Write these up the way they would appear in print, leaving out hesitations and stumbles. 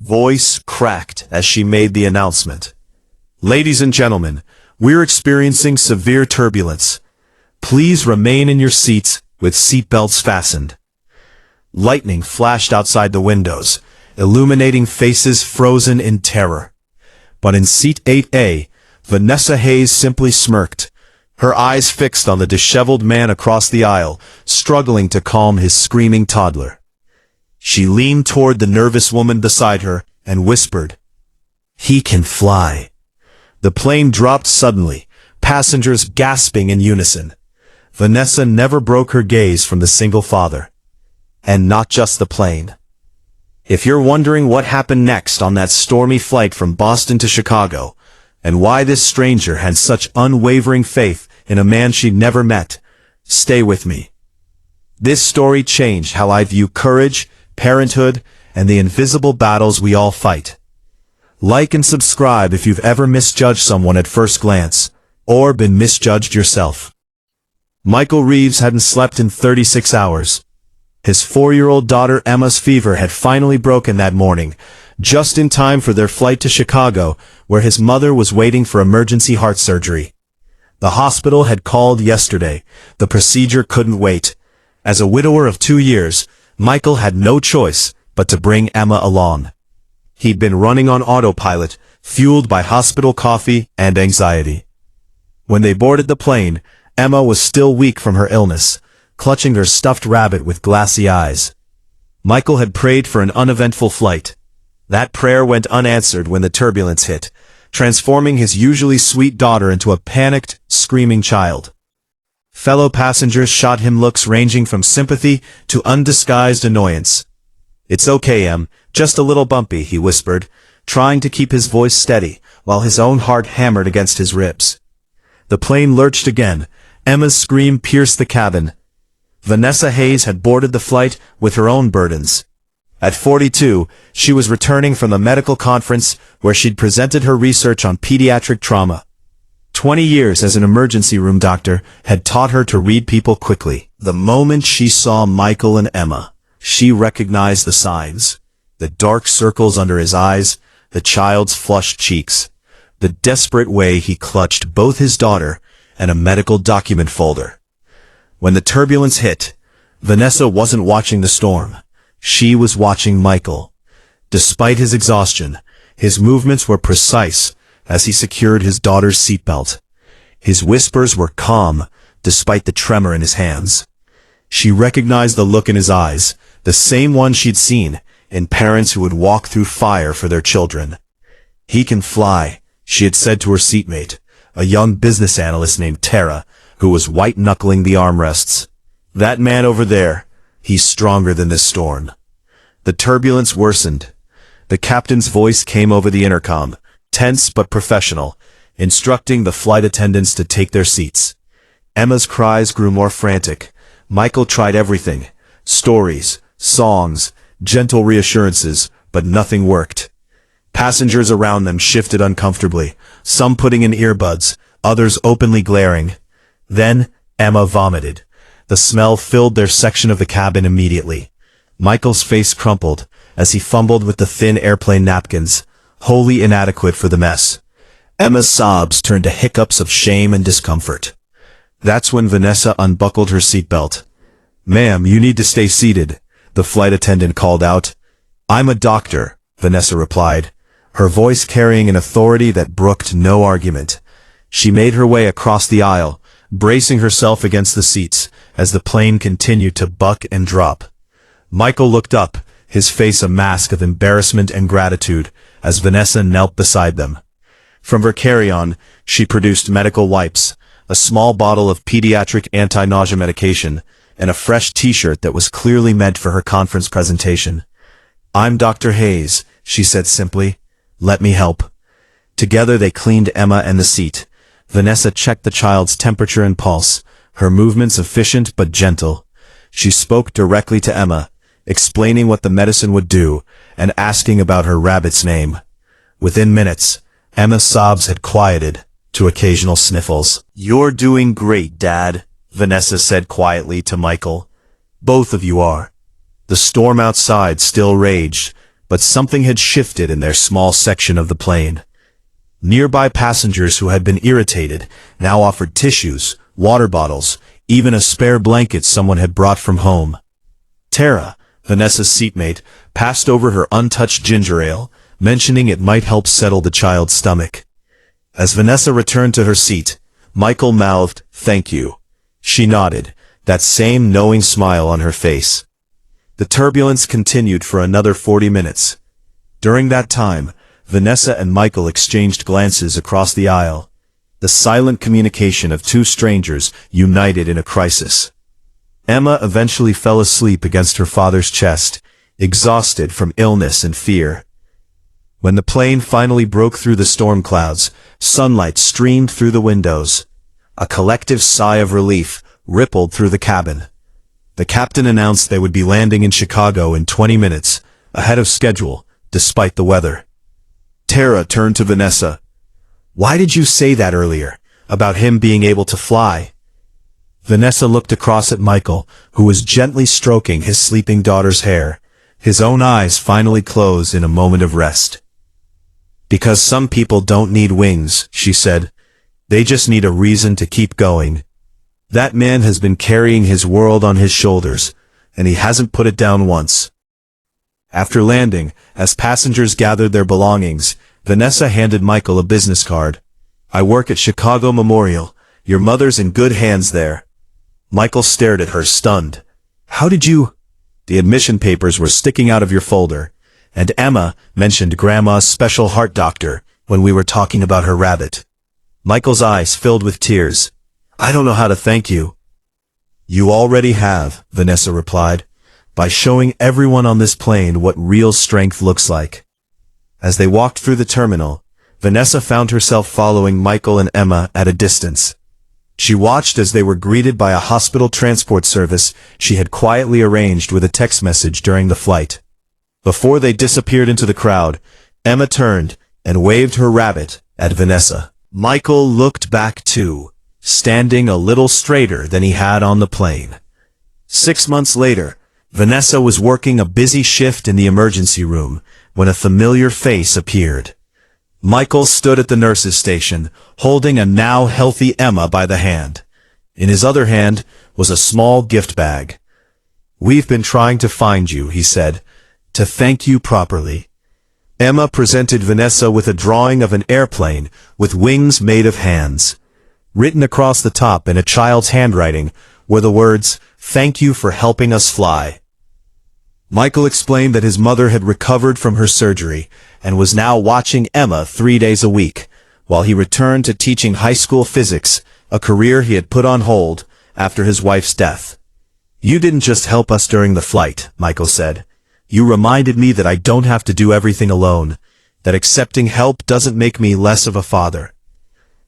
voice cracked as she made the announcement. "Ladies and gentlemen, we're experiencing severe turbulence. Please remain in your seats with seatbelts fastened." Lightning flashed outside the windows, illuminating faces frozen in terror. But in seat 8A, Vanessa Hayes simply smirked, her eyes fixed on the disheveled man across the aisle, struggling to calm his screaming toddler. She leaned toward the nervous woman beside her and whispered, "He can fly." The plane dropped suddenly, passengers gasping in unison. Vanessa never broke her gaze from the single father. And not just the plane. If you're wondering what happened next on that stormy flight from Boston to Chicago, and why this stranger had such unwavering faith in a man she'd never met, stay with me. This story changed how I view courage, parenthood, and the invisible battles we all fight. Like and subscribe if you've ever misjudged someone at first glance, or been misjudged yourself. Michael Reeves hadn't slept in 36 hours. His 4-year-old daughter Emma's fever had finally broken that morning, just in time for their flight to Chicago, where his mother was waiting for emergency heart surgery. The hospital had called yesterday. The procedure couldn't wait. As a widower of 2 years, Michael had no choice but to bring Emma along. He'd been running on autopilot, fueled by hospital coffee and anxiety. When they boarded the plane, Emma was still weak from her illness, clutching her stuffed rabbit with glassy eyes. Michael had prayed for an uneventful flight. That prayer went unanswered when the turbulence hit, transforming his usually sweet daughter into a panicked, screaming child. Fellow passengers shot him looks ranging from sympathy to undisguised annoyance. "It's okay, Em, just a little bumpy," he whispered, trying to keep his voice steady, while his own heart hammered against his ribs. The plane lurched again. Emma's scream pierced the cabin. Vanessa Hayes had boarded the flight with her own burdens. At 42, she was returning from a medical conference where she'd presented her research on pediatric trauma. 20 years as an emergency room doctor had taught her to read people quickly. The moment she saw Michael and Emma, she recognized the signs. The dark circles under his eyes, the child's flushed cheeks, the desperate way he clutched both his daughter and a medical document folder. When the turbulence hit, Vanessa wasn't watching the storm. She was watching Michael. Despite his exhaustion, his movements were precise as he secured his daughter's seatbelt. His whispers were calm, despite the tremor in his hands. She recognized the look in his eyes, the same one she'd seen in parents who would walk through fire for their children. "He can fly," she had said to her seatmate, a young business analyst named Tara, who was white-knuckling the armrests. "That man over there, he's stronger than this storm." The turbulence worsened. The captain's voice came over the intercom, tense but professional, instructing the flight attendants to take their seats. Emma's cries grew more frantic. Michael tried everything: stories, songs, gentle reassurances, but nothing worked. Passengers around them shifted uncomfortably, some putting in earbuds, others openly glaring. Then, Emma vomited. The smell filled their section of the cabin immediately. Michael's face crumpled as he fumbled with the thin airplane napkins, wholly inadequate for the mess. Emma's sobs turned to hiccups of shame and discomfort. That's when Vanessa unbuckled her seatbelt. "Ma'am, you need to stay seated," the flight attendant called out. "I'm a doctor," Vanessa replied, her voice carrying an authority that brooked no argument. She made her way across the aisle, bracing herself against the seats as the plane continued to buck and drop. Michael looked up, his face a mask of embarrassment and gratitude, as Vanessa knelt beside them. From her carry-on, she produced medical wipes, a small bottle of pediatric anti-nausea medication, and a fresh t-shirt that was clearly meant for her conference presentation. "I'm Dr. Hayes," she said simply. "Let me help." Together they cleaned Emma and the seat. Vanessa checked the child's temperature and pulse, her movements efficient but gentle. She spoke directly to Emma, explaining what the medicine would do, and asking about her rabbit's name. Within minutes, Emma's sobs had quieted to occasional sniffles. "You're doing great, Dad," Vanessa said quietly to Michael. "Both of you are." The storm outside still raged, but something had shifted in their small section of the plane. Nearby passengers who had been irritated now offered tissues, water bottles, even a spare blanket someone had brought from home. Tara, Vanessa's seatmate, passed over her untouched ginger ale, mentioning it might help settle the child's stomach. As Vanessa returned to her seat, Michael mouthed, "Thank you." She nodded, that same knowing smile on her face. The turbulence continued for another 40 minutes. During that time, Vanessa and Michael exchanged glances across the aisle, the silent communication of two strangers united in a crisis. Emma eventually fell asleep against her father's chest, exhausted from illness and fear. When the plane finally broke through the storm clouds, sunlight streamed through the windows. A collective sigh of relief rippled through the cabin. The captain announced they would be landing in Chicago in 20 minutes, ahead of schedule, despite the weather. Tara turned to Vanessa. "Why did you say that earlier, about him being able to fly?" Vanessa looked across at Michael, who was gently stroking his sleeping daughter's hair. His own eyes finally closed in a moment of rest. "Because some people don't need wings," she said. "They just need a reason to keep going. That man has been carrying his world on his shoulders, and he hasn't put it down once." After landing, as passengers gathered their belongings, Vanessa handed Michael a business card. "I work at Chicago Memorial. Your mother's in good hands there." Michael stared at her, stunned. "How did you—" "The admission papers were sticking out of your folder, and Emma mentioned Grandma's special heart doctor when we were talking about her rabbit." Michael's eyes filled with tears. "I don't know how to thank you." "You already have," Vanessa replied, "by showing everyone on this plane what real strength looks like." As they walked through the terminal, Vanessa found herself following Michael and Emma at a distance. She watched as they were greeted by a hospital transport service she had quietly arranged with a text message during the flight. Before they disappeared into the crowd, Emma turned and waved her rabbit at Vanessa. Michael looked back too, standing a little straighter than he had on the plane. 6 months later, Vanessa was working a busy shift in the emergency room when a familiar face appeared. Michael stood at the nurse's station, holding a now healthy Emma by the hand. In his other hand was a small gift bag. "We've been trying to find you," he said, "to thank you properly." Emma presented Vanessa with a drawing of an airplane with wings made of hands. Written across the top in a child's handwriting were the words, "Thank you for helping us fly." Michael explained that his mother had recovered from her surgery and was now watching Emma 3 days a week, while he returned to teaching high school physics, a career he had put on hold after his wife's death. "You didn't just help us during the flight," Michael said. "You reminded me that I don't have to do everything alone, that accepting help doesn't make me less of a father."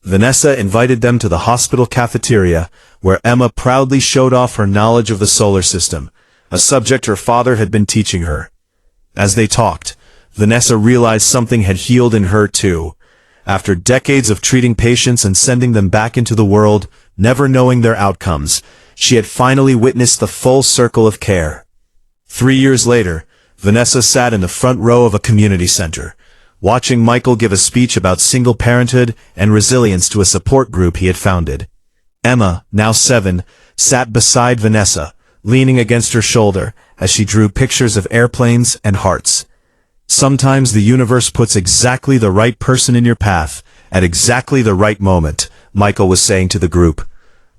Vanessa invited them to the hospital cafeteria, where Emma proudly showed off her knowledge of the solar system, a subject her father had been teaching her. As they talked, Vanessa realized something had healed in her too. After decades of treating patients and sending them back into the world, never knowing their outcomes, she had finally witnessed the full circle of care. 3 years later, Vanessa sat in the front row of a community center, watching Michael give a speech about single parenthood and resilience to a support group he had founded. Emma, now 7, sat beside Vanessa, leaning against her shoulder as she drew pictures of airplanes and hearts. "Sometimes the universe puts exactly the right person in your path at exactly the right moment," Michael was saying to the group.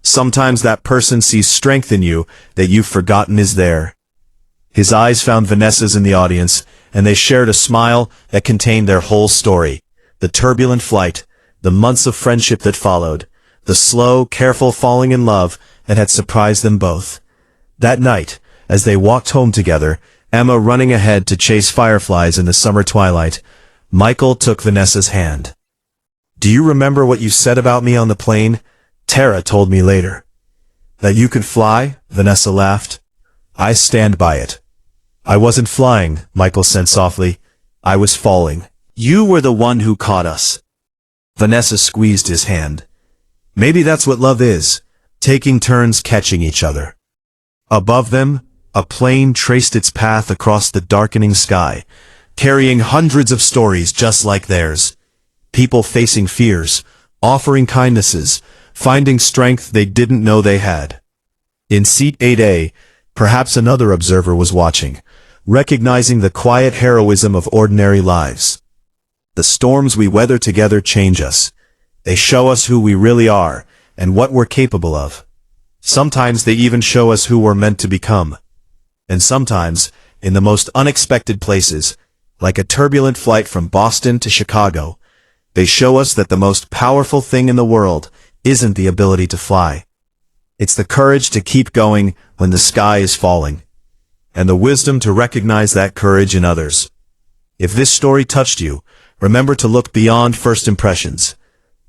"Sometimes that person sees strength in you that you've forgotten is there." His eyes found Vanessa's in the audience, and they shared a smile that contained their whole story. The turbulent flight, the months of friendship that followed, the slow, careful falling in love that had surprised them both. That night, as they walked home together, Emma running ahead to chase fireflies in the summer twilight, Michael took Vanessa's hand. "Do you remember what you said about me on the plane? Tara told me later." "That you could fly?" Vanessa laughed. "I stand by it." "I wasn't flying," Michael said softly. "I was falling. You were the one who caught us." Vanessa squeezed his hand. "Maybe that's what love is, taking turns catching each other." Above them, a plane traced its path across the darkening sky, carrying hundreds of stories just like theirs. People facing fears, offering kindnesses, finding strength they didn't know they had. In seat 8A, perhaps another observer was watching, recognizing the quiet heroism of ordinary lives. The storms we weather together change us. They show us who we really are and what we're capable of. Sometimes they even show us who we're meant to become. And sometimes, in the most unexpected places, like a turbulent flight from Boston to Chicago, they show us that the most powerful thing in the world isn't the ability to fly. It's the courage to keep going when the sky is falling, and the wisdom to recognize that courage in others. If this story touched you, remember to look beyond first impressions.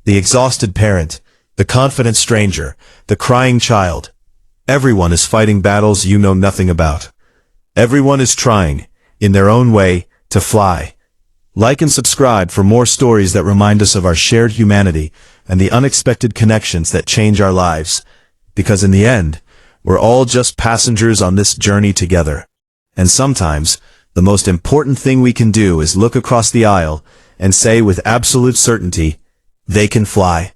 The exhausted parent, the confident stranger, the crying child. Everyone is fighting battles you know nothing about. Everyone is trying, in their own way, to fly. Like and subscribe for more stories that remind us of our shared humanity and the unexpected connections that change our lives. Because in the end, we're all just passengers on this journey together. And sometimes, the most important thing we can do is look across the aisle and say with absolute certainty, they can fly.